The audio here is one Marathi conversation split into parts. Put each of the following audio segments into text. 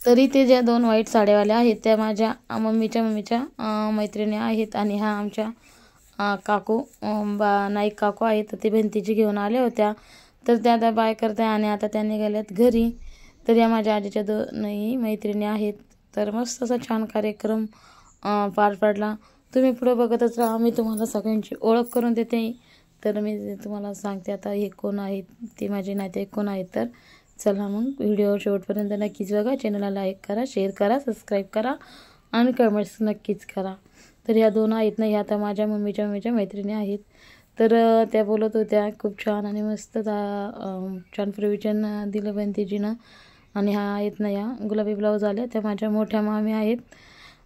तरी ते ज्या दोन व्हाईट साड्यावाल्या आहेत त्या माझ्या मम्मीच्या मैत्रिणी आहेत आणि हा आमच्या काकू नाईक काकू आहेत. तर ते भिंतीची घेऊन आल्या होत्या. तर त्या आता बाय करताय आणि आता त्या निघाल्यात घरी. तर या माझ्या आजीच्या दोनही मैत्रिणी आहेत. तर मस्त असा छान कार्यक्रम पार पडला. तुम्ही पुढे बघतच राहा. मी तुम्हाला सगळ्यांची ओळख करून देते. तर मी तुम्हाला सांगते आता हे कोण आहेत, ते माझे नातेवाईक कोण आहेत. तर चला मग व्हिडिओ शेवटपर्यंत नक्कीच बघा. चॅनलला लाईक करा, शेअर करा, सबस्क्राईब करा आणि कमेंट्स नक्कीच करा. तर ह्या दोन आहेत ना, ह्या आता माझ्या मम्मीच्या मैत्रिणी आहेत. तर त्या बोलत होत्या खूप छान आणि मस्त छान प्रवचन दिलं बंतीजीनं. आणि ह्या आहेत ना, या गुलाबी ब्लाऊज आल्या त्या माझ्या मोठ्या मामी आहेत.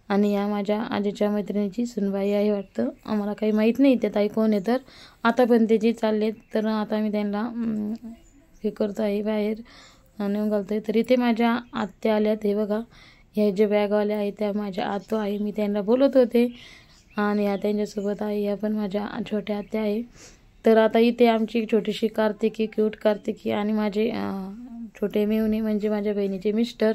आणि या माझ्या आजीच्या मैत्रिणीची सुनबाई आहे वाटतं. आम्हाला काही माहीत नाही त्या ताई कोण आहे. तर आता पण त्याची चाललेत. तर आता मी त्यांना हे करतो आहे बाहेर नेऊन घालतो आहे. तरी ते माझ्या आत्या आल्यात. हे बघा, ह्या जे बॅगवाल्या आहेत त्या माझ्या आतो आहे. मी त्यांना बोलत होते आणि या त्यांच्यासोबत आहे. या पण माझ्या छोट्या आत्या आहे. तर आता इथे आमची छोटीशी कार्तिकी, क्यूट कार्तिकी आणि माझे छोटे मेवणे म्हणजे माझ्या बहिणीचे मिस्टर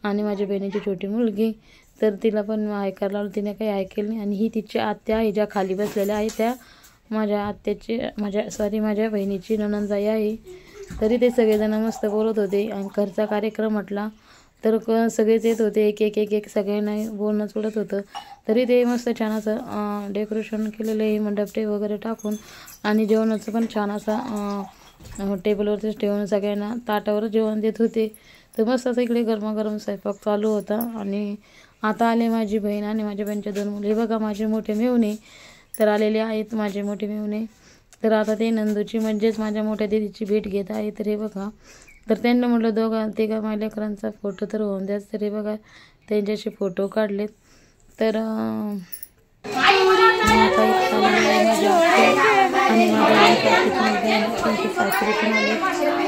आणि माझ्या बहिणीची छोटी मुलगी. तर तिला पण ऐकायला लावलं, तिने काही ऐकेल नाही. आणि ही तिची आत्या आहे ज्या खाली बसलेल्या आहे त्या माझ्या आत्याची माझ्या बहिणीची नणंदबाई आहे. तरी ते सगळेजण मस्त बोलत होते आणि घरचा कार्यक्रम म्हटला तर सगळेच येत होते. एक सगळ्यांना बोलणं उडत होतं. तरी ते मस्त छान असं डेकोरेशन केलेलं आहे, मंडपटे वगैरे टाकून. आणि जेवणाचं पण छान असं टेबलवरतीच ठेवून सगळ्यांना ताटावर जेवण देत होते. तर मस्त असं इकडे गरमागरम स्वयंपाक चालू होता. आणि आता आले माझी बहीण आणि माझ्या बहिणीच्या दोन मुली. बघा माझे मोठे मेवणे तर आलेले आहेत, माझे मोठे मेवणे. तर आता ते नंदूची म्हणजेच माझ्या मोठ्या दीदीची भेट घेत आहे. तर हे बघा, तर त्यांना म्हटलं तिघा माझ्या लेकरांचा फोटो तर होऊन द्याच. तर हे बघा त्यांच्याशी फोटो काढलेत. तर आणि सासरे पण आले.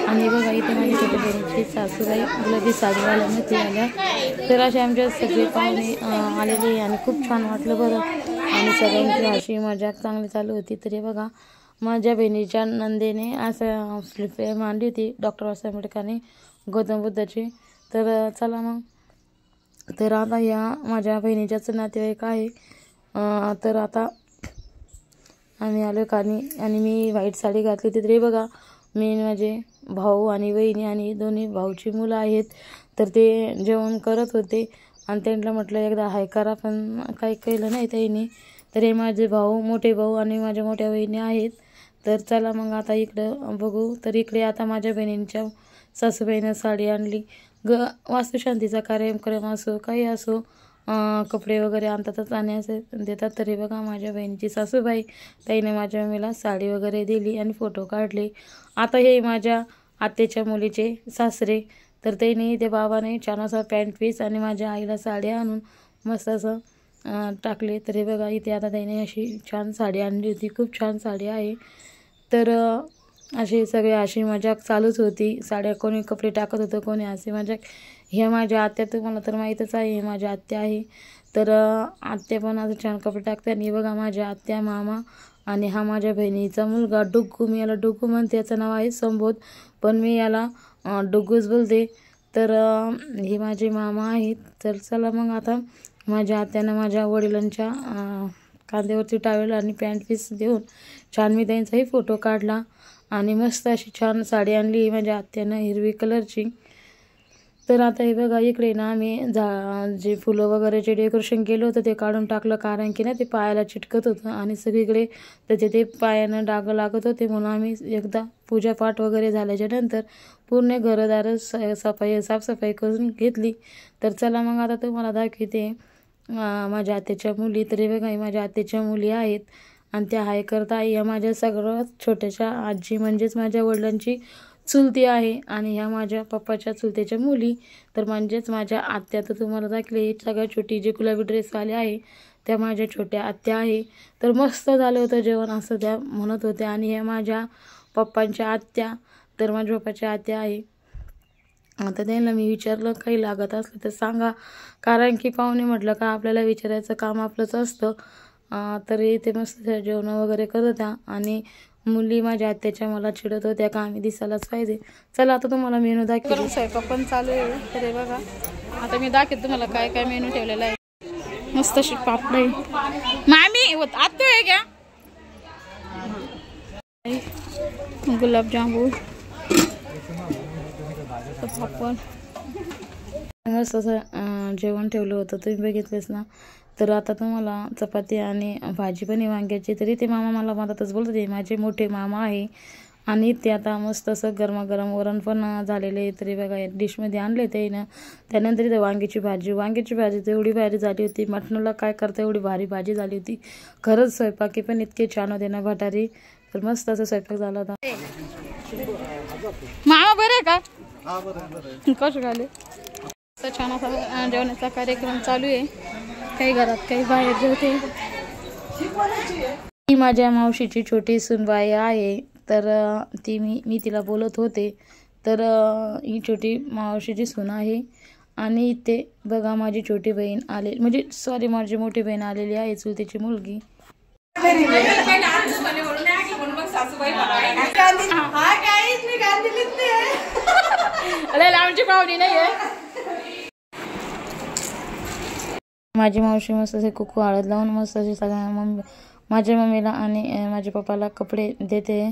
आणि बघा इथे माझ्या छोट्या बहिणीची सासूबाई गुलाबी साडीवाल्यानं ती आल्या. तर असे आमच्या सगळे पाहुणे आलेले आणि खूप छान वाटलं बरं. आणि सगळ्यांची अशी मजाक चांगली चालू होती. तर हे बघा माझ्या बहिणीच्या नंदेने असं स्लिप मांडली होती डॉक्टर बाबासाहेब आंबेडकरांनी गौतम बुद्धाची. तर चला मग, तर आता या माझ्या बहिणीच्याच नातेवाईक आहे. तर आता आम्ही आलो आणि मी व्हाईट साडी घातली होती. तरी बघा मी माझे भाऊ आणि बहिणी आणि दोन्ही भाऊची मुलं आहेत. तर ते जेवण करत होते आणि त्यांना म्हटलं एकदा हाय करा, पण काही केलं नाही त्यांनी. तर हे माझे भाऊ, मोठे भाऊ आणि माझ्या मोठ्या बहिणी आहेत. तर चला मग आता इकडं बघू. तर इकडे आता माझ्या बहिणींच्या सासूबाईनं साडी आणली. वास्तुशांतीचा कार्यक्रम असो काही असो कपडे वगैरे आणतातच आणि असे देतात. तरी बघा माझ्या बहिणीची सासूबाई ताईने माझ्या मम्मीला साडी वगैरे दिली आणि फोटो काढले. आता हे माझ्या आत्याच्या मुलीचे सासरे. तर त्यांनी ते बाबाने छान असा पॅन्ट पीस आणि माझ्या आईला साडी आणून मस्त असं टाकले. तर हे बघा इथे आता त्याने अशी छान साडी आणली होती. खूप छान साडी आहे. तर अशी सगळे अशी मजाक चालूच होती. साड्या कोणी कपडे टाकत होतं, कोणी असे मजाक. ह्या माझ्या आत्या तुम्हाला तर माहीतच आहे, हे माझ्या आत्या आहे. तर आत्या पण असं छान कपडे टाकते. आणि बघा माझ्या आत्या, मामा आणि हा माझ्या बहिणीचा मुलगा डुग्गू. मी याला डुग्गू म्हणते, याचं नाव आहे संबोध, पण मी याला डुग्गूच बोलते. तर हे माझे मामा आहेत. तर चला मग आता माझ्या आत्यानं माझ्या वडिलांच्या कांद्यावरती टावेल आणि पॅन्ट पीस देऊन छान मी त्यांचाही फोटो काढला. आणि मस्त अशी छान साडी आणली माझ्या आत्यानं हिरवी कलरची. तर आता हे बघा इकडे ना आम्ही जे फुलं वगैरेचे डेकोरेशन केलं होतं ते काढून टाकलं, कारण की ना ते पायाला चिटकत होतं आणि सगळीकडे त्याचे ते पायानं डाग लागत होते. म्हणून आम्ही एकदा पूजापाठ वगैरे झाल्याच्या नंतर पूर्ण घरदार साफसफाई करून घेतली. तर चला मग आता तुम्हाला दाखवते माझ्या आत्याच्या मुली. तरी बघा माझ्या आत्याच्या मुली आहेत आणि त्या हाय करता या माझ्या सगळ्यात छोट्याशा आजी म्हणजेच माझ्या वडिलांची चुलती आहे. आणि ह्या माझ्या पप्पाच्या चुलत्याच्या मुली. तर म्हणजेच माझ्या आत्या. तर तुम्हाला दाखले सगळ्यात छोटी जे गुलाबी ड्रेसवाले आहे त्या माझ्या छोट्या आत्या आहे. तर मस्त झालं होतं जेवण असं त्या म्हणत होत्या. आणि ह्या माझ्या पप्पांच्या आत्या, तर माझ्या पप्पाच्या आत्या आहे. आता त्यांना मी विचारलं काही लागत असलं तर सांगा, कारण की पाहुणे म्हटलं का आपल्याला विचारायचं काम आपलंच असतं. तरी ते मस्त जेवण वगैरे करत होत्या. आणि मुली माझ्या आत्याच्या मला चिडत होत्या का आम्ही दिसायलाच पाहिजे. चला आता तुम्हाला मेनू दाखवतो. स्वयंपाक पण चालू आहे. तर बघा आता मी दाखवते तुम्हाला काय काय मेनू ठेवलेला आहे. मस्त अशी पापड आहे. मामी आत्तो आहे क्या गुलाबजामुन पापड मस्त असं जेवण ठेवलं होतं तुम्ही बघितलेच ना. तर आता तुम्हाला चपाती आणि भाजी पण आहे वांग्याची. तरी ते मामा मला मधातच बोलत होते माझे मोठे मामा आहे आणि ते आता मस्त असं गरमागरम वरण पण झालेले आहे. तरी बघा डिशमध्ये आणले ते ना. त्यानंतर इथं वांग्याची भाजी तर एवढी भारी झाली होती. मटणाला काय करता एवढी भारी भाजी झाली होती. खरंच स्वयंपाकी पण इतके छान होते ना भटारी. तर मस्त असं स्वयंपाक झाला होता. मामा बरे का कसं झाले. छान असा जेवणाचा कार्यक्रम चालू आहे. काही घरात काही बाहेर जेवते. ही माझ्या मावशीची छोटी सुनबाई आहे. तर ती मी तिला बोलत होते. तर ही छोटी मावशीची सून आहे आणि ते बघा माझी छोटी बहीण आले म्हणजे सॉरी माझी मोठी बहीण आलेली आहे चुलतीची मुलगी. आमची पाहुणी नाही आहे. माझी मावशी मस्त असे कुकू हळद लावून मस्त असे सगळ्या माझ्या मम्मीला आणि माझ्या पप्पाला कपडे देते.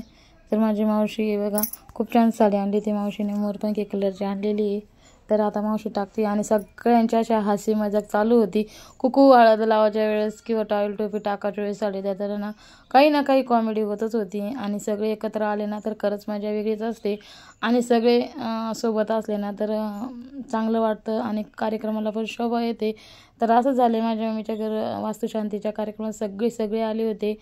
तर माझी मावशी बघा खूप छान साडी आणली ती मावशीने मोरपंखी कलरची आणलेली आहे. तर आता मावशी टाकते आणि सगळ्यांच्या अशा हसी मजाक चालू होती. कुकू हळद लावायच्या वेळेस किंवा टॉयल टोपी टाकायच्या वेळेस साडी देताना ना काही कॉमेडी होतच होती. आणि सगळे एकत्र आले ना तर खरंच मजा वेगळीच असते. आणि सगळे सोबत असले ना तर चांगलं वाटतं आणि कार्यक्रमाला पण शोभा येते. तर असं झालं माझ्या मम्मीच्या घर वास्तुशांतीच्या कार्यक्रमात सगळे आले होते.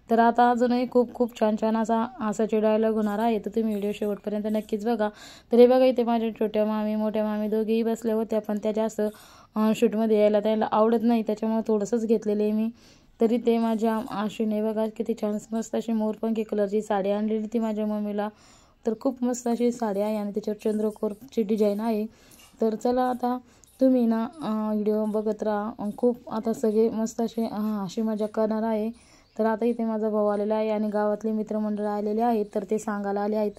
तर आता अजूनही खूप छान असा हसाचे डायलॉग होणार आहे. तर तुम्ही व्हिडिओ शेवटपर्यंत नक्कीच बघा. तर हे बघा इथे माझ्या छोट्या मामी मोठ्या मामी दोघेही बसल्या होत्या. पण त्या जास्त शूटमध्ये यायला त्याला आवडत नाही त्याच्यामुळे थोडंसंच घेतलेलं आहे मी. तरी ते माझ्या आशूने बघा किती छान मस्त अशी मोरपंखी कलरची साडी आणलेली ती माझ्या मम्मीला. तर खूप मस्त अशी साडी आहे आणि त्याच्यावर चंद्रकोरची डिझाईन आहे. तर चला आता तुम्ही ना व्हिडिओ बघत राहा. खूप आता सगळे मस्त असे हशी मजा करणार आहे. तर आता इथे माझा भाऊ आलेला आहे आणि गावातले मित्रमंडळ आलेले आहेत. तर ते सांगायला आले आहेत.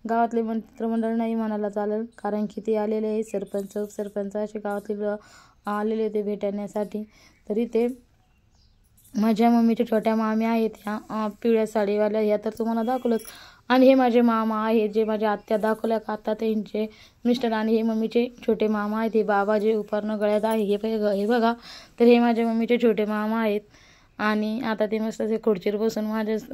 गावातले मित्रमंडळ नाही म्हणायला चालेल कारण की ते आलेले आहे सरपंच असे गावातले आलेले होते भेटण्यासाठी. तरी ते माझ्या मम्मीच्या छोट्या मामी आहेत ह्या पिवळ्या साडीवाल्या ह्या तर तुम्हाला दाखवलंच. आणि हे माझे मामा आहेत जे माझ्या आत्या दाखवल्या का आता त्यांचे मिस्टर. आणि हे मम्मीचे छोटे मामा आहेत. हे बाबा जे उपरणं गळ्यात आहे हे बघा. तर हे माझ्या मम्मीचे छोटे मामा आहेत. आणि आता ते मस्त असे खुर्चीवर बसून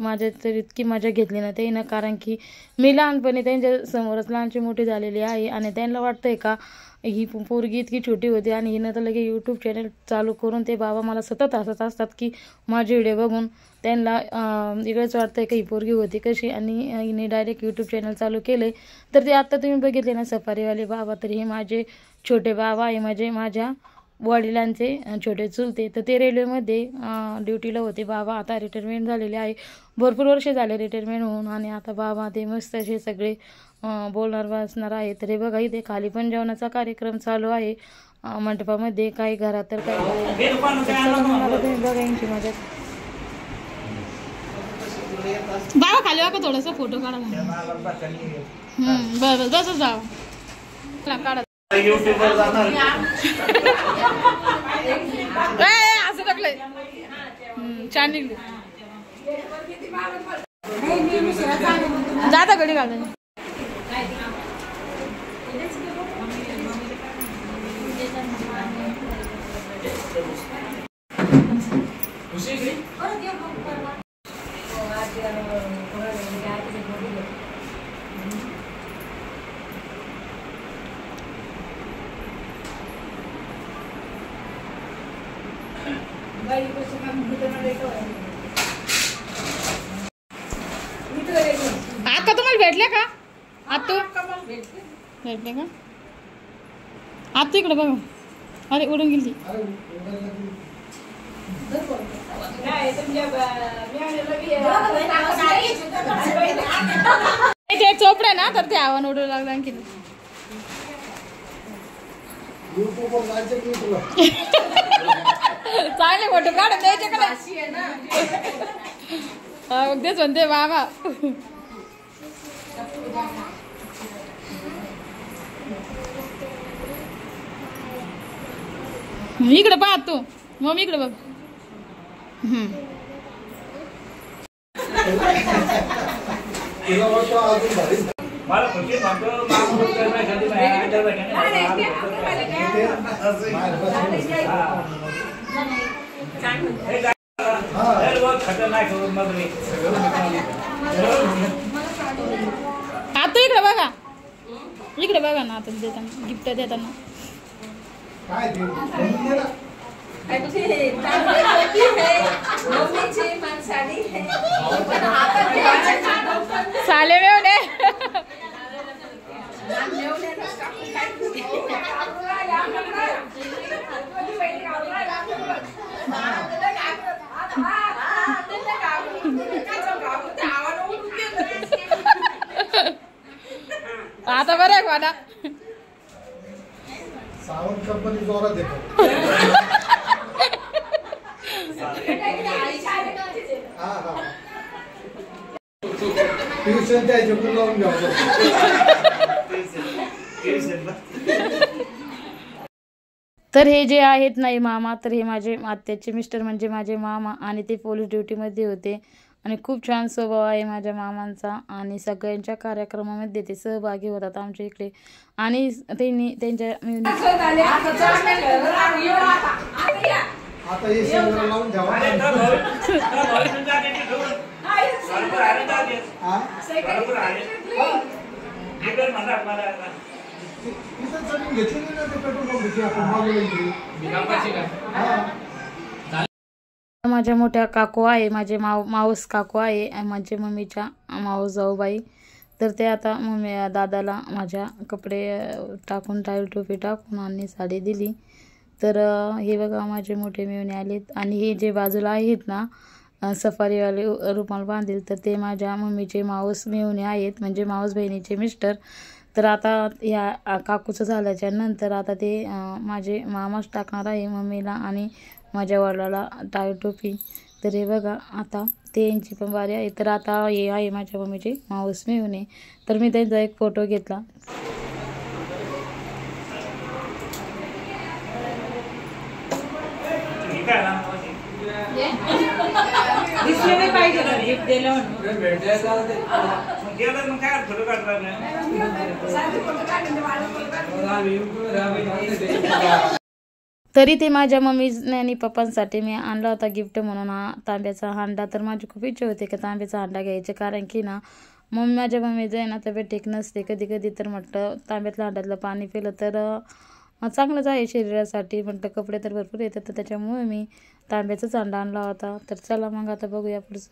माझ्या तर इतकी मजा घेतली ना ते ना कारण की मी लहानपणी त्यांच्या समोरच लहानची मोठी झालेली आहे. आणि त्यांना वाटतंय का ही पोरगी इतकी छोटी होती आणि हिनं तर लगे यूट्यूब चॅनल चालू करून ते बाबा मला सतत हसत असतात की माझे व्हिडिओ बघून त्यांना वेगळंच वाटतंय की ही पोरगी होती कशी आणि हिने डायरेक्ट यूट्यूब चॅनल चालू केले. तर ते आत्ता तुम्ही बघितले ना सफारीवाले बाबा. तर हे माझे छोटे बाबा आहे म्हणजे माझ्या वडिलांचे छोटे चुलते. तर ते रेल्वेमध्ये ड्युटीला होते बाबा. आता रिटायरमेंट झालेले आहे. भरपूर वर्ष झाले रिटायरमेंट होऊन. आणि आता बाबा ते मस्त असे सगळे बोलणार बसणार आहे. तर हे बघा इथे खाली पण जेवणाचा कार्यक्रम चालू आहे मंडपामध्ये. काही घरात तर काही तुम्ही बघा यांची मजा. बाबा खाली बघा थोडासा फोटो काढा. बस बस जावा काढा. असं टाकलंय छान निघले जाता घडी घालून. आता तुम्हाला भेटले का आत्तू भेटले का आत्तू इकडे बघा. अरे उडून गेली. ते चोपडे ना तर ते आव्हान उडू लागलं आणखी. चांगले फोटो काढून द्यायचे का. तेच म्हणते बाबा. इकडे पाह तू मग इकडे बघ. आता इकडे बघा, इकडे बघा ना. आता देताना गिफ्ट देताना साले मेवणे. आता बरं आहे वाडा. सावंत कंपनी जोरात देतो. ट्युशन द्यायचे पण लावून घ्यावं. तर हे जे आहेत नाही मामा, तर हे माझे आत्याचे मिस्टर म्हणजे माझे मामा, आणि ते पोलीस ड्युटीमध्ये होते. आणि खूप छान स्वभाव आहे माझ्या मामांचा, आणि सगळ्यांच्या कार्यक्रमामध्ये ते सहभागी होतात आमच्या इकडे. आणि त्यांनी त्यांच्या माझ्या मोठ्या काकू आहे, माझे मावस काकू आहे, माझ्या मम्मीच्या मावस जाऊबाई. तर ते आता मम्मी दादाला माझ्या कपडे टाकून टाईल टोपी टाकून आणि साडी दिली. तर हे बघा माझे मोठे मेवणे आलेत. आणि हे जे बाजूला आहेत ना सफारीवाले रुमाल बांधील, तर ते माझ्या मम्मीचे मावस मेवणे आहेत, म्हणजे मावस बहिणीचे मिस्टर. तर आता या काकूचं झाल्याच्या नंतर आता ते माझे मामाच टाकणार आहे मम्मीला आणि माझ्या वडिलाला टाळ टोपी. तर हे बघा आता ते यांची पण बारी आहे. तर आता हे आहे माझ्या मम्मीचे मावस मेवणे. तर मी त्यांचा एक फोटो घेतला. तरी ते माझ्या मम्मीने आणि पप्पांसाठी मी आणला होता गिफ्ट म्हणून हा तांब्याचा हांडा. तर माझी खूप इच्छा होती की तांब्याचा हांडा घ्यायचे, कारण की ना माझ्या मम्मीचं आहे ना तब्येत ठीक नसते कधी कधी. तर म्हटलं तांब्यातल्या हांड्यातलं पाणी पिलं तर चांगलंच आहे शरीरासाठी. म्हटलं कपडे तर भरपूर येतात, तर त्याच्यामुळे मी तांब्याचाच हांडा आणला होता. तर चला मग आता बघूया पुढचं.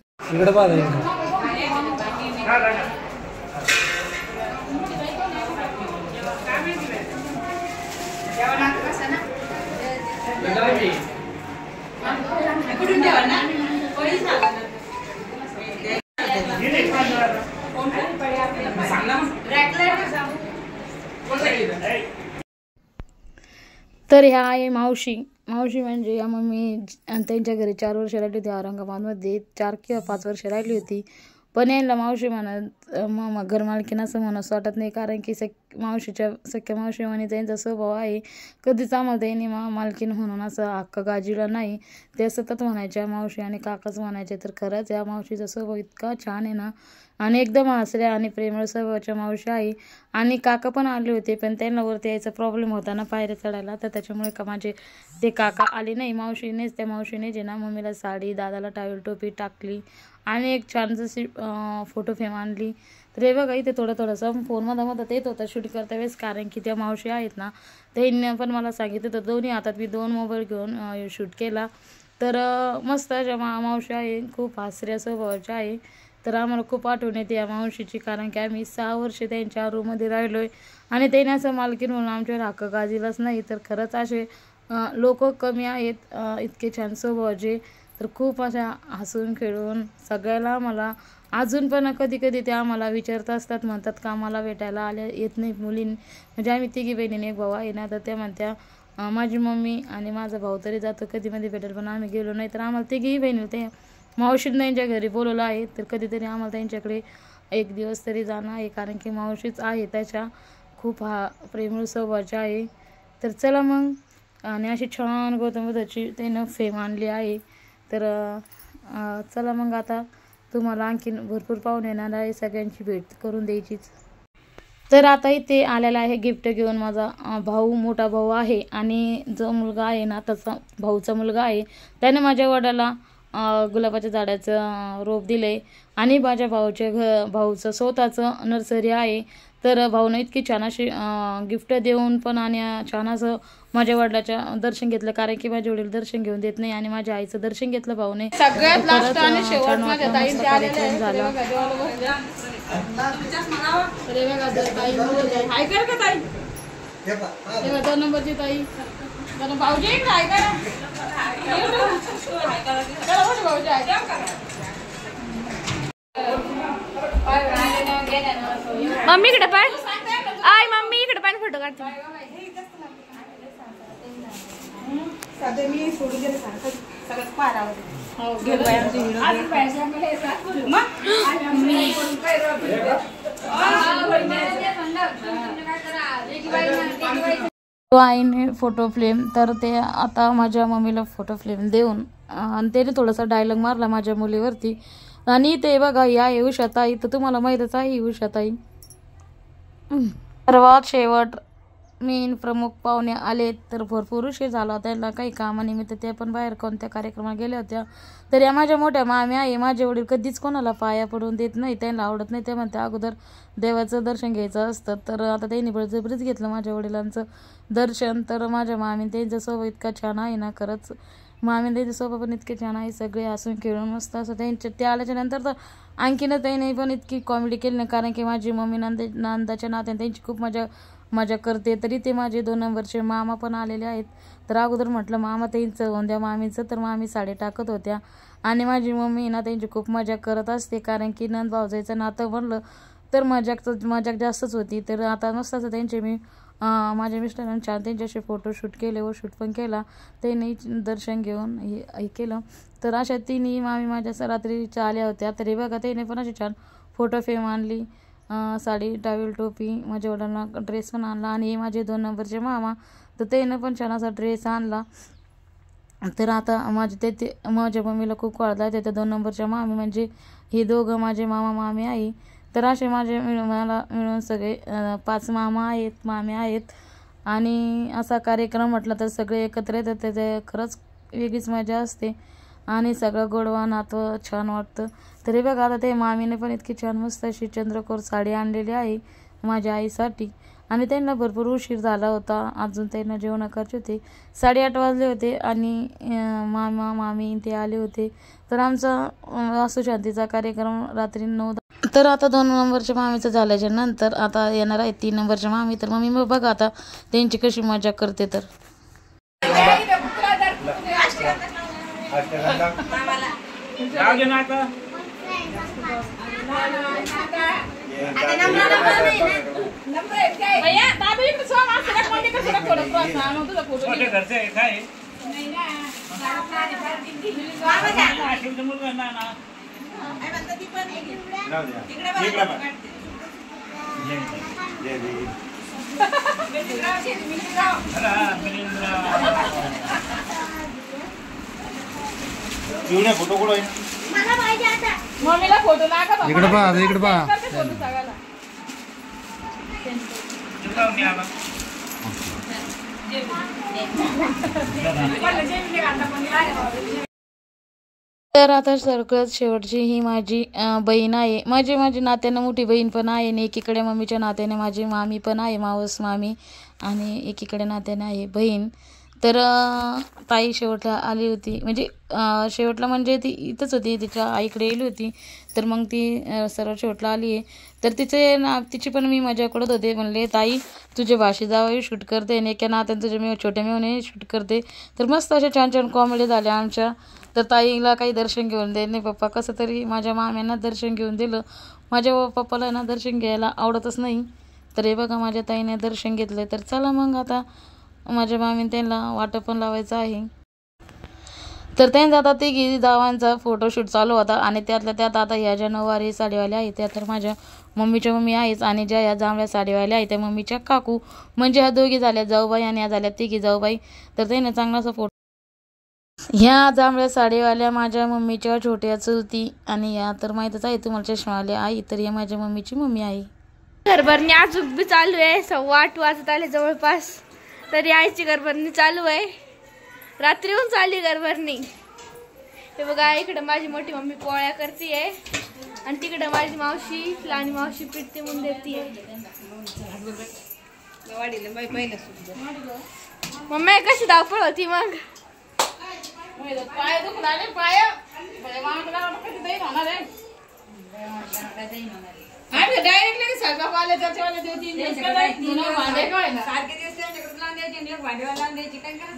तर ह्या आहे मावशी. मावशी म्हणजे या मम्मी त्यांच्या घरी 4 वर्ष राहिली होती औरंगाबादमध्ये. 4 किंवा 5 वर्ष राहिली होती. पण यांना मावशी म्हणत घरमालकीन असं म्हणत वाटत नाही, कारण की सख्या मावशी म्हणे त्यांचा स्वभाव आहे. कधीच आम्हाला त्यांनी मालकीन म्हणून असं हक्क गाजीला नाही. ते सतत म्हणायच्या मावशी आणि काकाच म्हणायचे. तर खरंच या मावशीचा स्वभाव इतका छान आहे ना, आणि एकदम हसऱ्या आणि प्रेमळ स्वभावाच्या मावशी आहे. आणि काका पण आले होते, पण त्यांना वरती यायचा प्रॉब्लेम होता ना पायऱ्या चढायला, तर त्याच्यामुळे माझे ते काका आले नाही. त्या मावशीने जे ना मम्मीला साडी, दादाला टावेल टोपी टाकली आणि एक छान जशी फोटो फ्रेम आणली. तर हे बघा इथे थोडंसं फोनमध्ये येत होतं शूट करता वेळेस, कारण की त्या मावशी आहेत ना त्यांनी पण मला सांगितलं. तर दोन्ही हातात मी 2 मोबाईल घेऊन शूट केला. तर मस्त मावशी आहे, खूप हास्या स्वभावाच्या आहे. तर आम्हाला खूप आठवण येते या मावशीची, कारण की आम्ही 6 वर्ष त्यांच्या रूममध्ये राहिलो आहे. आणि त्याने असं मालकीन म्हणून आमच्यावर हक्क गाजीलाच नाही. तर खरंच असे लोक कमी आहेत इतके छान स्वभावाचे. तर खूप अशा हसून खेळून सगळ्याला मला अजून पण कधी कधी ते आम्हाला विचारत असतात, म्हणतात का आम्हाला भेटायला येत नाही मुलींनी. म्हणजे आम्ही 3 बहिणीने 1 भाऊ आहे ना, तर त्या म्हणत्या माझी मम्मी आणि माझा भाऊ तरी जातो कधीमध्ये भेटेल, पण आम्ही गेलो नाही. तर आम्हाला 3 बहिणी ते मावशीत त्यांच्या घरी बोलवलं आहे, तर कधीतरी आम्हाला त्यांच्याकडे एक दिवस तरी जाणं आहे, कारण की मावशीच आहे त्याच्या खूप हा प्रेमळ स्वभावाच्या आहे. तर चला मग, आणि अशी छान गौतम बुद्धाची त्यानं फेम आणली आहे. तर चला मग आता तुम्हाला आणखीन भरपूर पाहुणे येणार आहे, सगळ्यांची भेट करून द्यायचीच. तर आता इथे आलेला आहे गिफ्ट घेऊन माझा भाऊ, मोठा भाऊ आहे, आणि जो मुलगा आहे ना त्याचा भाऊचा मुलगा आहे, त्याने माझ्या वडिलाला गुलाबाच्या झाडाचं रोप दिले, आणि माझ्या भाऊचं स्वतःचं नर्सरी आहे. तर भाऊनं इतकी छान अशी गिफ्ट देऊन पण आणि छान असं माझ्या वडिलाच्या दर्शन घेतलं, कारण की माझे वडील दर्शन घेऊन देत नाही, आणि माझ्या आईचं दर्शन घेतलं भाऊने. सगळ्यात लास्ट आणि शेवट माझ्या ताईंचे आलेले आहे. झाला. हाय कर का ताई? तेव्हा 2 नंबरची ताई. तर भाऊजी काय करा? चला मोठे भाऊजी आहे. मम्मी इकडे पण आय मम्मी इकडे पण फोटो काढते. सध्या मी सोडून गेले सगळं पारावर. आईने फोटो फ्रेम, तर ते आता माझ्या मम्मीला फोटो फ्रेम देऊन आणि त्याने थोडासा डायलॉग मारला माझ्या मुलीवरती. आणि ते बघा ही आहे उषाताई, तर तुम्हाला माहीतच आहे ही उषाताई. सर्वात शेवट मेन प्रमुख पाहुणे आले, तर भरपूर उशीर झाला त्यांना काही कामानिमित्त, ते पण बाहेर कोणत्या कार्यक्रमाला गेल्या होत्या. तर या माझ्या मोठ्या मामी आहे. माझे वडील कधीच कोणाला पाया पडून देत नाही, त्यांना आवडत नाही. ते म्हणते अगोदर देवाचं दर्शन घ्यायचं असतं. तर आता त्यांनी बळजबरीच घेतलं माझ्या वडिलांचं दर्शन. तर माझ्या मामी त्यांचा स्वभाव इतका छान आहे ना, खरंच मामी त्यांचे स्वभाव पण इतके छान आहे, सगळे हसून खेळून मस्त असं. त्यांच्या ते आल्याच्या नंतर तर आणखीन त्याने पण इतकी कॉमेडी केली नाही, कारण की माझी मम्मी नंदाच्या नात्याने त्यांची खूप मजा करते. तरी ते माझे 2 नंबरचे मामा पण आलेले आहेत. तर अगोदर म्हटलं मामा त्यांचं होऊन द्या मामीचं, तर मामी साडी टाकत होत्या, आणि माझी मम्मी ना त्यांची खूप मजा करत असते, कारण की नंद भावजाईचं नातं बनलं तर मजाक जास्तच होती. तर आता मस्त असं त्यांचे मी माझ्या मिस्टरांनी छान त्यांच्याशी फोटोशूट केले व शूट पण केला, त्यांनी दर्शन घेऊन हे केलं. तर अशा तिन्ही मामी माझ्या रात्रीच्या आल्या होत्या. तरी बघा त्याने पण अशी छान फोटो फ्रेम आणली, साडी, टावेल, टोपी, माझ्या वडिलांना ड्रेस पण आणला, आणि माझे 2 नंबरचे मामा, तर त्यानं पण छान असा ड्रेस आणला. तर आता माझ्या मम्मीला खूप कळलं आहे, त्या 2 नंबरच्या मामी म्हणजे हे दोघं माझे मामा मामी आहे. तर असे मला मिळून सगळे 5 मामी आहेत, आणि असा कार्यक्रम म्हटलं तर सगळे एकत्र येतात, त्याचे खरंच वेगळीच मजा असते, आणि सगळं गोडवा नातं छान वाटतं. तरी बघा आता ते मामीने पण इतकी छान मस्त अशी चंद्रकोर साडी आणलेली आहे माझ्या आईसाठी, आणि त्यांना भरपूर उशीर झाला होता, अजून त्यांना जेवण करायचे होते. 8:30 वाजले होते, आणि मामा मामी ते आले होते. तर आमचा वास्तू शांतीचा कार्यक्रम रात्री 9. तर आता 2 नंबरच्या मामीचं झाल्याच्या नंतर आता येणार आहे 3 नंबरच्या मामी. तर मम्मी मग बघा आता त्यांची कशी मजा करते. तर फोटो कुठं आहे? मम्मीला फोटो लागा. इकडे पहा, इकडे पहा. फोटो सगळ्याला. तर आता सगळ्यात शेवटची ही माझी बहीण आहे. माझी नात्यानं मोठी बहीण पण आहे, आणि एकीकडे मम्मीच्या नात्याने माझी मामी पण आहे, मावस मामी, आणि एकीकडे नात्याने आहे बहीण. तर ताई शेवटला आली होती, म्हणजे शेवटला म्हणजे ती इथंच होती, तिच्या आईकडे गेली होती. तर मग ती सर्व शेवटला आली आहे. तर तिची पण मी मजा करत होते, म्हणले ताई तुझे भाषी जावई शूट करते, आणि एका नात्याने तुझे छोट्या मेवणे शूट करते. तर मस्त अशा छान छान कॉमेडी झाल्या आमच्या. तर ताईला काही दर्शन घेऊन दे नाही पप्पा, कसं तरी माझ्या माम्यांना दर्शन घेऊन दिलं. माझ्या पप्पाला ना दर्शन घ्यायला आवडतच नाही. तर हे बघा माझ्या ताईने दर्शन घेतलं. तर चला मग आता माझ्या मामीने त्यांना वाटं पण लावायचं आहे. तर त्यांचा आता तिघी जावांचा फोटोशूट चालू होता आणि त्यातल्या त्यात आता ह्या ज्या नऊवारी साडीवाल्या आहेत त्या तर माझ्या मम्मीच्या मम्मी आहेच आणि ज्या ह्या जांभळ्या साडीवाल्या आहेत त्या मम्मीच्या काकू म्हणजे ह्या दोघी झाल्या जाऊबाई आणि ह्या झाल्या तिघी जाऊबाई. तर त्याने चांगलासा फोटो ह्या जांभळ्या साडीवाल्या माझ्या मम्मीच्या छोट्या चुलती आणि या तर माहीतच आहे तुम्हाला चष्मावाल्या आई तर या माझ्या मम्मीची मम्मी आहे. घरभरणी अजून बी चालू आहे 8:15 वाजत आले जवळपास तरी आईची घरभरणी चालू आहे. रात्री येऊन चालली घरभरणी. हे बघा इकडे माझी मोठी मम्मी पोळ्या करतीये आणि तिकडे माझी मावशी लहानी मावशी पिठते म्हणून देतीये. मम्मी कशी धावपळ होती मग पाय दुखून आले पाय डायरेक्टली स्वयंपाक आले त्याच्यावाले 2-3 दिवस भांडे काय ना सारखे दिवस त्यांच्याकडे लावून द्यायचे भांडेवाला लावून द्यायची काय करायचं.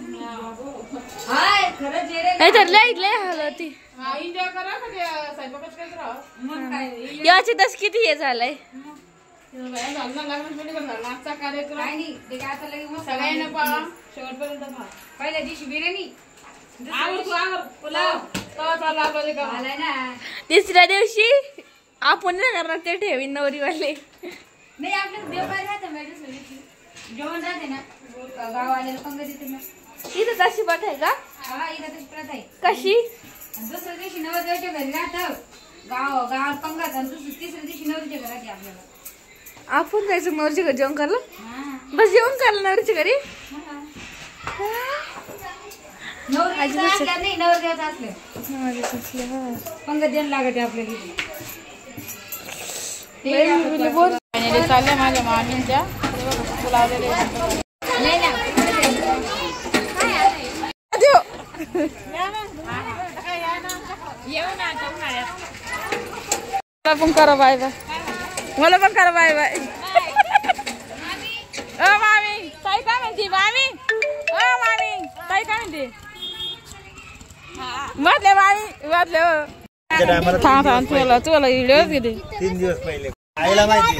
एन्जॉय करा स्वयंपाकच करत राहा. याची तस किती हे झालंय मागचा कार्यक्रम सगळ्यांना पहा शेवटपर्यंत पहा. पहिल्या दिवशी बिर्याणी तिसऱ्या दिवशी आपण नाही करणार ते ठेवीन नवरीवाले नाही आपल्याला देवबाई राहते जेवण राहते ना गावाला पंगत येते ना इथं तशी पत आहे का. हा इथं तशी प्रथा आहे. कशी दुसऱ्या दिवशी नवरदेवाच्या घरी राहतं गावात पंगत आणि तिसऱ्या दिवशी नवरीच्या घरात आहे आपल्याला. आपण जायचं नवरीच्या घरी जेवण करलं बस जेवण करलं नवरीच्या घरी. नाही नवरदेवाचं असलं पंगत द्यायला लागते आपल्याला. चालल्या माझ्या मामींच्या मला पण करा बाय बाय. मला पण करा बाय बाय. मामी ताई काय म्हणते मामी. मामी ताई काय म्हणते म्हटले मामी म्हटले थांब तुला व्हिडिओ घेते 3 दिवस पहिले आईला माहिती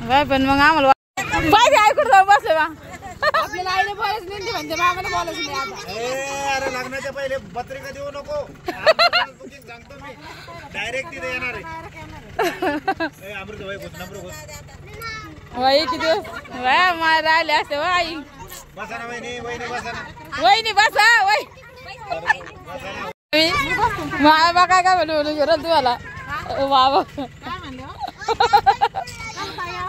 बाय. पण मग आम्हाला पाहिजे ऐकून जाऊन बसले बा आपल्याला आईला बोलायचं नाही म्हणते मामाला बोलायचं नाही आता. अरे लग्नाच्या पहिले पत्रिका देऊ नको सांगतो मी डायरेक्ट तिथे येणार आहे. अमृत भाई घुस नंबर घुस बाई किती दिवस बाय राहिले असते आई. बसा ना वहिनी बसा ना वहिनी बसा वय बा काय म्हणू घरात तुम्हाला बाबा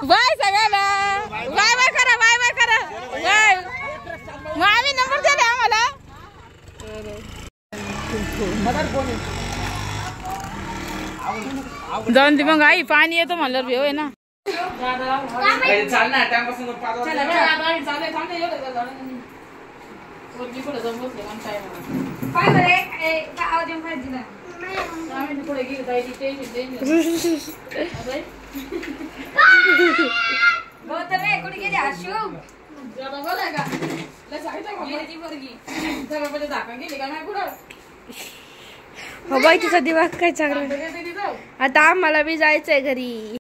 बाय सगळ्याला बाय बाय करा बाय करा बाय. मामी नंबर दिले आम्हाला जाऊन दे मग आई पाणी येतो म्हणल्यावर भेव आहे ना. कुठे गेली आशू हो बाई तिचा दिवा काय चांगला. आता आम्हाला बी जायचंय घरी.